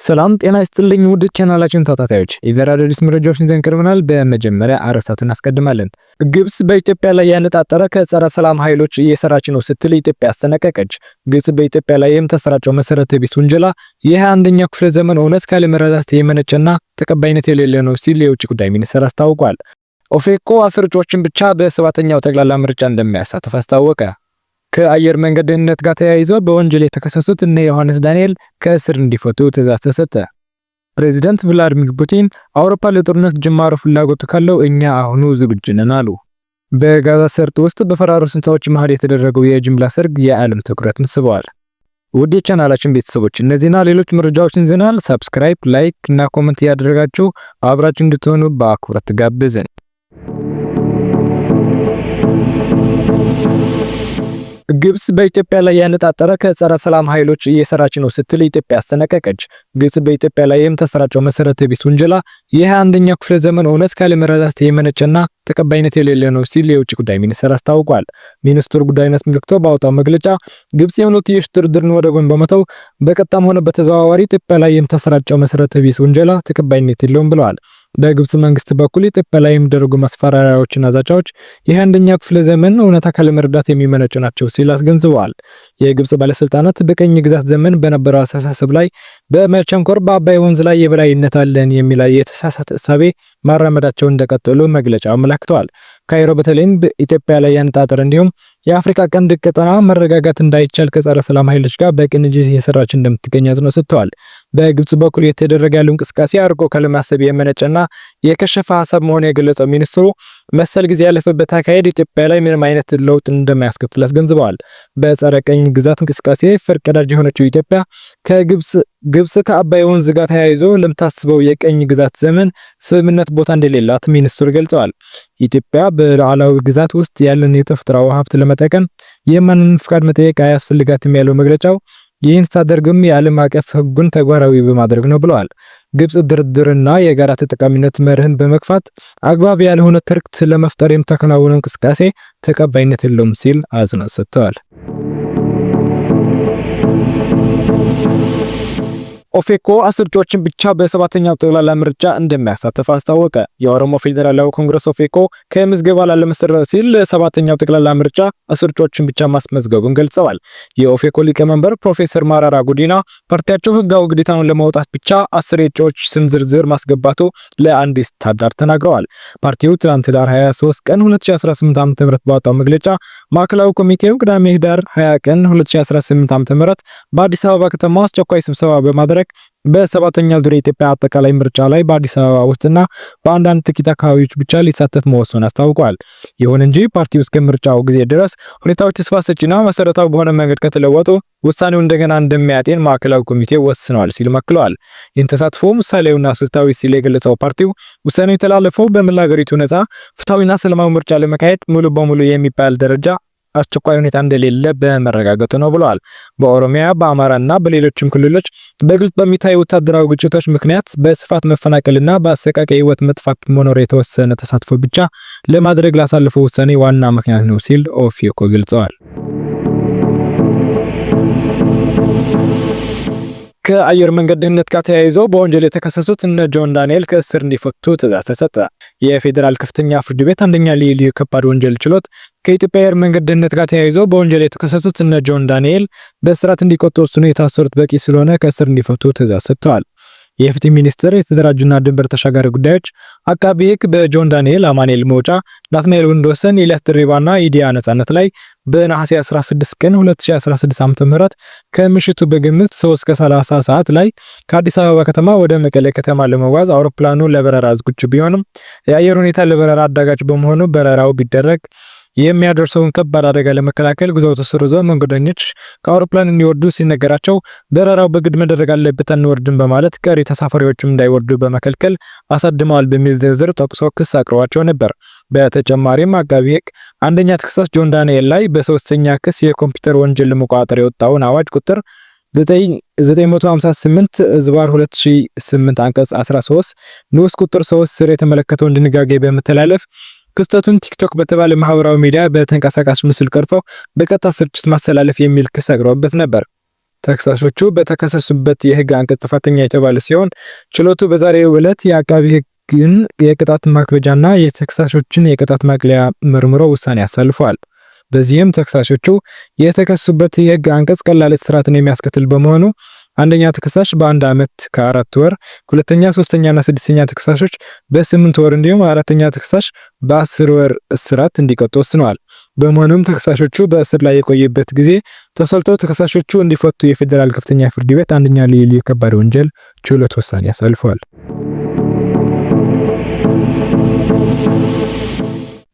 ሰላም ጤና ይስጥልኝ ውድ ቻናላችን ተከታታዮች የቨራደሪስ መረጃዎችን ይዘን ቀርበናል። በመጀመሪያ አርዕስቱን እናስቀድማለን። ግብጽ በኢትዮጵያ ላይ ያነጣጠረ ከጸረ ሰላም ኃይሎች እየሰራች ነው ስትል ኢትዮጵያ አስጠነቀቀች። ግብጽ በኢትዮጵያ ላይ የምትሰራጨው መሰረተ ቢስ ውንጀላ የ21ኛው ክፍለ ዘመን እውነት ካለመረዳት የመነጨና ተቀባይነት የሌለ ነው ሲል የውጭ ጉዳይ ሚኒስቴር አስታውቋል። ኦፌኮ አስርጮችን ብቻ በሰባተኛው ጠቅላላ ምርጫ እንደሚያሳትፍ አስታወቀ። ከአየር መንገድ ደህንነት ጋር ተያይዞ በወንጀል የተከሰሱት እነ ዮሐንስ ዳንኤል ከእስር እንዲፈቱ ትዕዛዝ ተሰጠ። ፕሬዚዳንት ቭላዲሚር ፑቲን አውሮፓ ለጦርነት ጅማሮ ፍላጎት ካለው እኛ አሁኑ ዝግጁ ነን አሉ። በጋዛ ሰርጥ ውስጥ በፈራረሱ ህንፃዎች መሃል የተደረገው የጅምላ ሰርግ የዓለም ትኩረትን ስበዋል። ውድ የቻናላችን ቤተሰቦች እነዚህና ሌሎች መረጃዎችን ይዘናል። ሰብስክራይብ፣ ላይክ እና ኮሜንት እያደረጋችሁ አብራችሁ እንድትሆኑ በአክብሮት ጋብዘን። ግብጽ በኢትዮጵያ ላይ ያነጣጠረ ከጸረ ሰላም ኃይሎች እየሰራች ነው ስትል ኢትዮጵያ አስጠነቀቀች። ግብጽ በኢትዮጵያ ላይ የምትሰራጨው መሰረተ ቢስ ውንጀላ የ21ኛው ክፍለ ዘመን እውነት ካለመረዳት የመነጨና ተቀባይነት የሌለ ነው ሲል የውጭ ጉዳይ ሚኒስቴር አስታውቋል። ሚኒስትሩ ጉዳይን አስመልክቶ ባወጣው መግለጫ ግብጽ የሁለትዮሽ ድርድርን ወደ ጎን በመተው በቀጥታም ሆነ በተዘዋዋሪ ኢትዮጵያ ላይ የምትሰራጨው መሰረተ ቢስ ውንጀላ ተቀባይነት የለውም ብለዋል። በግብጽ መንግስት በኩል ኢትዮጵያ ላይ የሚደረጉ ማስፈራሪያዎችና ዛቻዎች የ21ኛው ክፍለ ዘመን እውነታ ካለመረዳት የሚመነጩ ናቸው ሲል አስገንዝበዋል። የግብጽ ባለስልጣናት በቀኝ ግዛት ዘመን በነበረው አስተሳሰብ ላይ በመቸንኮር በአባይ ወንዝ ላይ የበላይነት አለን የሚል የተሳሳተ እሳቤ ማራመዳቸውን እንደቀጠሉ መግለጫው አመላክተዋል። ካይሮ በተለይም በኢትዮጵያ ላይ ያነጣጠረ እንዲሁም የአፍሪካ ቀንድ ቀጠና መረጋጋት እንዳይቻል ከጸረ ሰላም ኃይሎች ጋር በቅንጅት እየሰራች እንደምትገኝ አጽንኦት ሰጥተዋል። በግብጽ በኩል የተደረገ ያለው እንቅስቃሴ አርቆ ካለማሰብ የመነጨና የከሸፈ ሀሳብ መሆኑን የገለጸው ሚኒስትሩ መሰል ጊዜ ያለፈበት አካሄድ ኢትዮጵያ ላይ ምንም አይነት ለውጥ እንደማያስከትል አስገንዝበዋል። በጸረ ቀኝ ግዛት እንቅስቃሴ ፈርቀዳጅ የሆነችው ኢትዮጵያ ግብጽ ከአባይ ወንዝ ጋር ተያይዞ ለምታስበው የቀኝ ግዛት ዘመን ስምምነት ቦታ እንደሌላት ሚኒስትሩ ገልጸዋል። ኢትዮጵያ በሉዓላዊ ግዛት ውስጥ ያለን የተፈጥሯዊ ሀብት ለመጠቀም የማንንም ፍቃድ መጠየቅ አያስፈልጋትም ያለው መግለጫው ይህን ስታደርግም የዓለም አቀፍ ሕጉን ተግባራዊ በማድረግ ነው ብለዋል። ግብጽ ድርድርና የጋራ ተጠቃሚነት መርህን በመግፋት አግባብ ያልሆነ ትርክት ለመፍጠር የምታከናውነው እንቅስቃሴ ተቀባይነት የለውም ሲል አጽንኦት ሰጥተዋል። ኦፌኮ አስርጮችን ብቻ በሰባተኛው ጠቅላላ ምርጫ እንደሚያሳትፍ አስታወቀ። የኦሮሞ ፌዴራላዊ ኮንግረስ ኦፌኮ ከምዝገባ ላለመሰረዝ ሲል ለሰባተኛው ጠቅላላ ምርጫ አስርጮችን ብቻ ማስመዝገቡን ገልጸዋል። የኦፌኮ ሊቀመንበር ፕሮፌሰር መራራ ጉዲና ፓርቲያቸው ህጋዊ ግዴታውን ለማውጣት ብቻ 10 እጩዎች ስም ዝርዝር ማስገባቱ ለአንድ ስታንዳርድ ተናግረዋል። ፓርቲው ትናንት ዳር 23 ቀን 2018 ዓ.ም ባወጣው መግለጫ ማዕከላዊ ኮሚቴው ቅዳሜ ዳር 20 ቀን 2018 ዓ.ም በአዲስ አበባ ከተማ አስቸኳይ ስብሰባ በማድረግ በሰባተኛው ዙር የኢትዮጵያ አጠቃላይ ምርጫ ላይ በአዲስ አበባ ውስጥና በአንዳንድ ጥቂት አካባቢዎች ብቻ ሊሳተፍ መወሰኑን አስታውቋል። ይሁን እንጂ ፓርቲው እስከ ምርጫው ጊዜ ድረስ ሁኔታዎች ተስፋ ሰጪና መሰረታዊ በሆነ መንገድ ከተለወጡ ውሳኔው እንደገና እንደሚያጤን ማዕከላዊ ኮሚቴ ወስነዋል ሲል መክለዋል። ይህን ተሳትፎ ምሳሌውና ስልታዊ ሲል የገለጸው ፓርቲው ውሳኔው የተላለፈው በመላ ሀገሪቱ ነጻ ፍትሐዊና ሰላማዊ ምርጫ ለመካሄድ ሙሉ በሙሉ የሚባል ደረጃ አስቸኳይ ሁኔታ እንደሌለ በመረጋገጡ ነው ብለዋል። በኦሮሚያ በአማራና በሌሎችም ክልሎች በግልጽ በሚታዩ ወታደራዊ ግጭቶች ምክንያት በስፋት መፈናቀልና በአሰቃቂ ህይወት መጥፋት መኖር የተወሰነ ተሳትፎ ብቻ ለማድረግ ላሳለፈው ውሳኔ ዋና ምክንያት ነው ሲል ኦፌኮ ገልጸዋል። ከአየር መንገድ ደህንነት ጋር ተያይዞ በወንጀል የተከሰሱት እነ ጆን ዳንኤል ከእስር እንዲፈቱ ትዕዛዝ ተሰጠ። የፌዴራል ከፍተኛ ፍርድ ቤት አንደኛ ልዩ ከባድ ወንጀል ችሎት ከኢትዮጵያ አየር መንገድ ደህንነት ጋር ተያይዞ በወንጀል የተከሰሱት እነ ጆን ዳንኤል በእስራት እንዲቀጡ ወስኖ የታሰሩት በቂ ስለሆነ ከእስር እንዲፈቱ ትዕዛዝ ሰጥተዋል። የፍትህ ሚኒስቴር የተደራጁና ድንበር ተሻጋሪ ጉዳዮች አቃቤ ሕግ በጆን ዳንኤል፣ አማኑኤል መውጫ፣ ናትናኤል ወንድወሰን፣ ኤልያስ ድሪባና ኢዲያ ነጻነት ላይ በነሐሴ 16 ቀን 2016 ዓ.ም ከምሽቱ በግምት 3:30 ሰዓት ላይ ከአዲስ አበባ ከተማ ወደ መቀሌ ከተማ ለመጓዝ አውሮፕላኑ ለበረራ ዝግጁ ቢሆንም የአየር ሁኔታ ለበረራ አዳጋች በመሆኑ በረራው ቢደረግ የሚያደርሰውን ከባድ አደጋ ለመከላከል ጉዞው ተሰርዞ መንገደኞች ከአውሮፕላን እንዲወርዱ ሲነገራቸው በረራው በግድ መደረግ አለበት አንወርድም በማለት ቀሪ ተሳፋሪዎችም እንዳይወርዱ በመከልከል አሳድመዋል በሚል ዝርዝር ጠቅሶ ክስ አቅርቧቸው ነበር። በተጨማሪም አቃቤ ሕግ አንደኛ ተከሳሽ ጆን ዳንኤል ላይ በሶስተኛ ክስ የኮምፒውተር ወንጀል ለመቆጣጠር የወጣውን አዋጅ ቁጥር 958 ዝባር 2008 አንቀጽ 13 ንዑስ ቁጥር 3 ስር የተመለከተውን ድንጋጌ በመተላለፍ ክስተቱን ቲክቶክ በተባለ ማህበራዊ ሚዲያ በተንቀሳቃሽ ምስል ቀርጾ በቀጥታ ስርጭት ማስተላለፍ የሚል ክስ አቅርቦበት ነበር። ተከሳሾቹ በተከሰሱበት የህግ አንቀጽ ጥፋተኛ የተባለ ሲሆን ችሎቱ በዛሬው ዕለት የአቃቢ ህግን የቅጣት ማክበጃና የተከሳሾችን የቅጣት ማቅለያ መርምሮ ውሳኔ አሳልፏል። በዚህም ተከሳሾቹ የተከሰሱበት የህግ አንቀጽ ቀላል እስራትን የሚያስከትል በመሆኑ አንደኛ ተከሳሽ በ1 ዓመት ከ4 ወር፣ ሁለተኛ፣ ሶስተኛና ስድስተኛ ተከሳሾች በ8 ወር እንዲሁም አራተኛ ተከሳሽ በ10 ወር እስራት እንዲቀጡ ወስነዋል። በመሆኑም ተከሳሾቹ በእስር ላይ የቆዩበት ጊዜ ተሰልቶ ተከሳሾቹ እንዲፈቱ የፌዴራል ከፍተኛ ፍርድ ቤት አንደኛ ልዩ የከባድ ወንጀል ችሎት ውሳኔ አሳልፏል።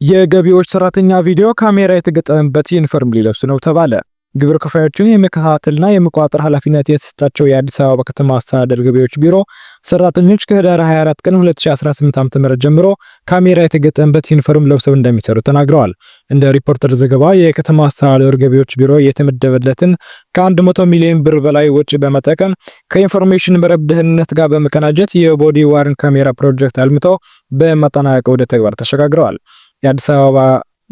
የገቢዎች ሰራተኛ ቪዲዮ ካሜራ የተገጠመበት ዩኒፎርም ሊለብሱ ነው ተባለ። ግብር ከፋዮችን የመከታተልና የመቆጣጠር ኃላፊነት የተሰጣቸው የአዲስ አበባ ከተማ አስተዳደር ገቢዎች ቢሮ ሰራተኞች ከህዳር 24 ቀን 2018 ዓ.ም ጀምሮ ካሜራ የተገጠመበት ዩኒፎርም ለብሰው እንደሚሰሩ ተናግረዋል። እንደ ሪፖርተር ዘገባ የከተማ አስተዳደር ገቢዎች ቢሮ የተመደበለትን ከ100 ሚሊዮን ብር በላይ ወጪ በመጠቀም ከኢንፎርሜሽን መረብ ደህንነት ጋር በመቀናጀት የቦዲ ዋርን ካሜራ ፕሮጀክት አልምቶ በማጠናቀቅ ወደ ተግባር ተሸጋግረዋል። የአዲስ አበባ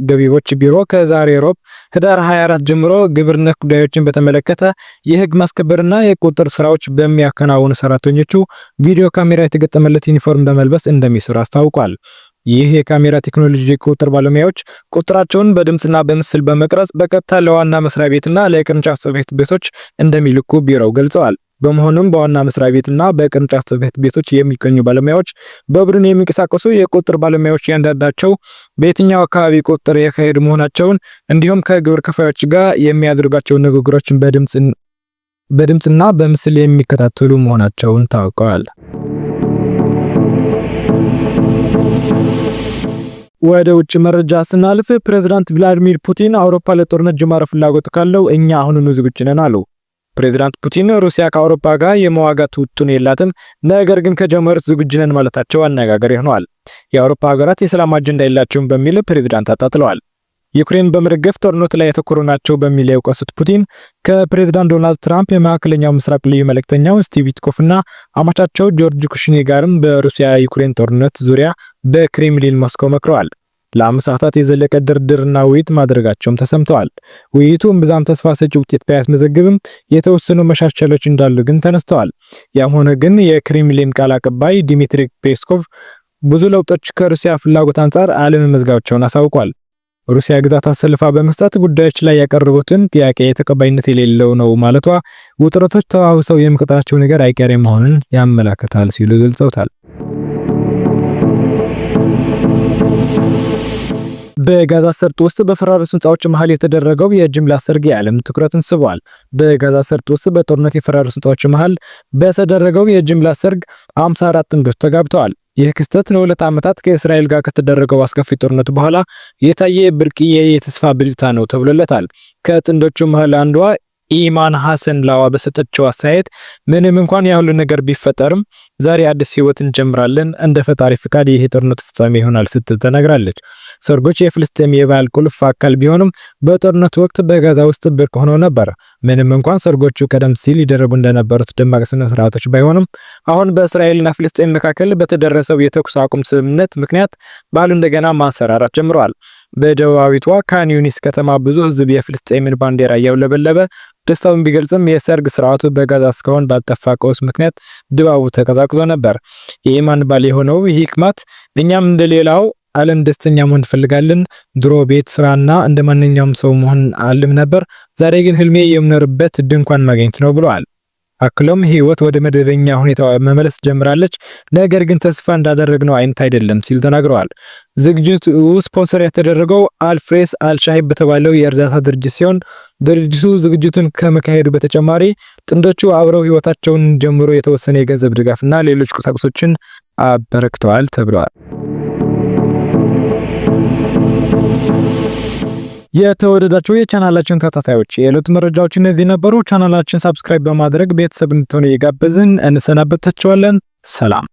ገቢዎች ቢሮ ከዛሬ ሮብ ህዳር 24 ጀምሮ ግብር ነክ ጉዳዮችን በተመለከተ የህግ ማስከበርና የቁጥጥር ስራዎች በሚያከናውኑ ሰራተኞቹ ቪዲዮ ካሜራ የተገጠመለት ዩኒፎርም በመልበስ እንደሚሰሩ አስታውቋል። ይህ የካሜራ ቴክኖሎጂ ቁጥጥር ባለሙያዎች ቁጥራቸውን በድምጽና በምስል በመቅረጽ በቀጥታ ለዋና መስሪያ ቤትና ለቅርንጫፍ ጽሕፈት ቤቶች እንደሚልኩ ቢሮው ገልጸዋል። በመሆኑም በዋና መስሪያ ቤትና በቅርንጫፍ ጽሕፈት ቤቶች የሚገኙ ባለሙያዎች በቡድን የሚንቀሳቀሱ የቁጥጥር ባለሙያዎች ያንዳንዳቸው በየትኛው አካባቢ ቁጥጥር ያካሄዱ መሆናቸውን እንዲሁም ከግብር ከፋዮች ጋር የሚያደርጓቸው ንግግሮችን በድምጽና በምስል የሚከታተሉ መሆናቸውን ታውቀዋል። ወደ ውጭ መረጃ ስናልፍ ፕሬዝዳንት ቭላዲሚር ፑቲን አውሮፓ ለጦርነት ጅማሮ ፍላጎት ካለው እኛ አሁኑኑ ዝግጁ ነን አሉ። ፕሬዝዳንት ፑቲን ሩሲያ ከአውሮፓ ጋር የመዋጋት ውጥን የላትም፣ ነገር ግን ከጀመሩት ዝግጁ ነን ማለታቸው አነጋጋሪ ሆነዋል። የአውሮፓ ሀገራት የሰላም አጀንዳ የላቸውም በሚል ፕሬዝዳንት አጣጥለዋል። ዩክሬን በመደገፍ ጦርነቱ ላይ ያተኮሩ ናቸው በሚል የወቀሱት ፑቲን ከፕሬዝዳንት ዶናልድ ትራምፕ የመካከለኛው ምስራቅ ልዩ መልእክተኛው ስቲቭ ዊትኮፍና አማቻቸው ጆርጅ ኩሽኔር ጋርም በሩሲያ ዩክሬን ጦርነት ዙሪያ በክሬምሊን ሞስኮ መክረዋል። ለ5 ሰዓታት የዘለቀ ድርድርና ውይይት ማድረጋቸውም ተሰምተዋል። ውይይቱ እምብዛም ተስፋ ሰጪ ውጤት ባያስመዘግብም የተወሰኑ መሻሻሎች እንዳሉ ግን ተነስተዋል። ያም ሆነ ግን የክሬምሊን ቃል አቀባይ ዲሚትሪ ፔስኮቭ ብዙ ለውጦች ከሩሲያ ፍላጎት አንጻር አለመመዝገባቸውን አሳውቋል። ሩሲያ ግዛት አሰልፋ በመስጠት ጉዳዮች ላይ ያቀረቡትን ጥያቄ ተቀባይነት የሌለው ነው ማለቷ ውጥረቶች ተዋውሰው የሚቀጥላቸው ነገር አይቀሬ መሆኑን ያመለክታል ሲሉ ገልጸውታል። በጋዛ ሰርጥ ውስጥ በፈራረሱ ህንጻዎች መሃል የተደረገው የጅምላ ሰርግ የዓለም ትኩረትን ስቧል። በጋዛ ሰርጥ ውስጥ በጦርነት የፈራረሱ ህንጻዎች መሃል በተደረገው የጅምላ ሰርግ 54 ጥንዶች ተጋብተዋል። ይህ ክስተት ለ2 ዓመታት ከእስራኤል ጋር ከተደረገው አስከፊ ጦርነት በኋላ የታየ ብርቅዬ የተስፋ ብልጭታ ነው ተብሎለታል። ከጥንዶቹ መሃል አንዷ ኢማን ሐሰን ላዋ በሰጠችው አስተያየት ምንም እንኳን ያሁሉ ነገር ቢፈጠርም ዛሬ አዲስ ህይወት እንጀምራለን፣ እንደ ፈጣሪ ፍቃድ ይሄ ጦርነት ፍጻሜ ይሆናል ስትል ተናግራለች። ሰርጎች የፍልስጤም የባህል ቁልፍ አካል ቢሆኑም በጦርነቱ ወቅት በጋዛ ውስጥ ብርቅ ሆነው ነበር። ምንም እንኳን ሰርጎቹ ቀደም ሲል ይደረጉ እንደነበሩት ደማቅ ስነ ስርዓቶች ባይሆኑም አሁን በእስራኤልና ፍልስጤም መካከል በተደረሰው የተኩስ አቁም ስምምነት ምክንያት ባህሉ እንደገና ማንሰራራት ጀምረዋል። በደቡባዊቷ ካን ዩኒስ ከተማ ብዙ ህዝብ የፍልስጤምን ባንዲራ እያውለበለበ ደስታውን ቢገልጽም የሰርግ ስርዓቱ በጋዛ እስካሁን ባልጠፋ ቀውስ ምክንያት ድባቡ ተቀዛቅዞ ነበር። የኢማን ባል የሆነው ሂክማት እኛም እንደሌላው ዓለም ደስተኛ መሆን እንፈልጋለን። ድሮ ቤት ስራና እንደ ማንኛውም ሰው መሆን አልም ነበር። ዛሬ ግን ህልሜ የምኖርበት ድንኳን ማግኘት ነው ብለዋል። አክሎም ህይወት ወደ መደበኛ ሁኔታ መመለስ ጀምራለች፣ ነገር ግን ተስፋ እንዳደረግነው አይነት አይደለም ሲል ተናግረዋል። ዝግጅቱ ስፖንሰር የተደረገው አልፍሬስ አልሻሂብ በተባለው የእርዳታ ድርጅት ሲሆን ድርጅቱ ዝግጅቱን ከመካሄዱ በተጨማሪ ጥንዶቹ አብረው ህይወታቸውን ጀምሮ የተወሰነ የገንዘብ ድጋፍና ሌሎች ቁሳቁሶችን አበረክተዋል ተብለዋል። የተወደዳችሁ የቻናላችን ተከታታዮች የዕለቱ መረጃዎች እነዚህ ነበሩ። ቻናላችን ሰብስክራይብ በማድረግ ቤተሰብ እንድትሆኑ እየጋበዝን እንሰናበታችኋለን። ሰላም።